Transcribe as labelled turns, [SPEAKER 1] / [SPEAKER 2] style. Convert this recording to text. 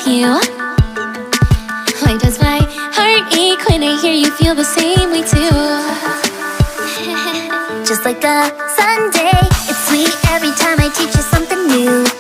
[SPEAKER 1] you? Why does my heart ache when I hear you feel the same way too?
[SPEAKER 2] Just like a Sunday, it's sweet every time I teach you something new.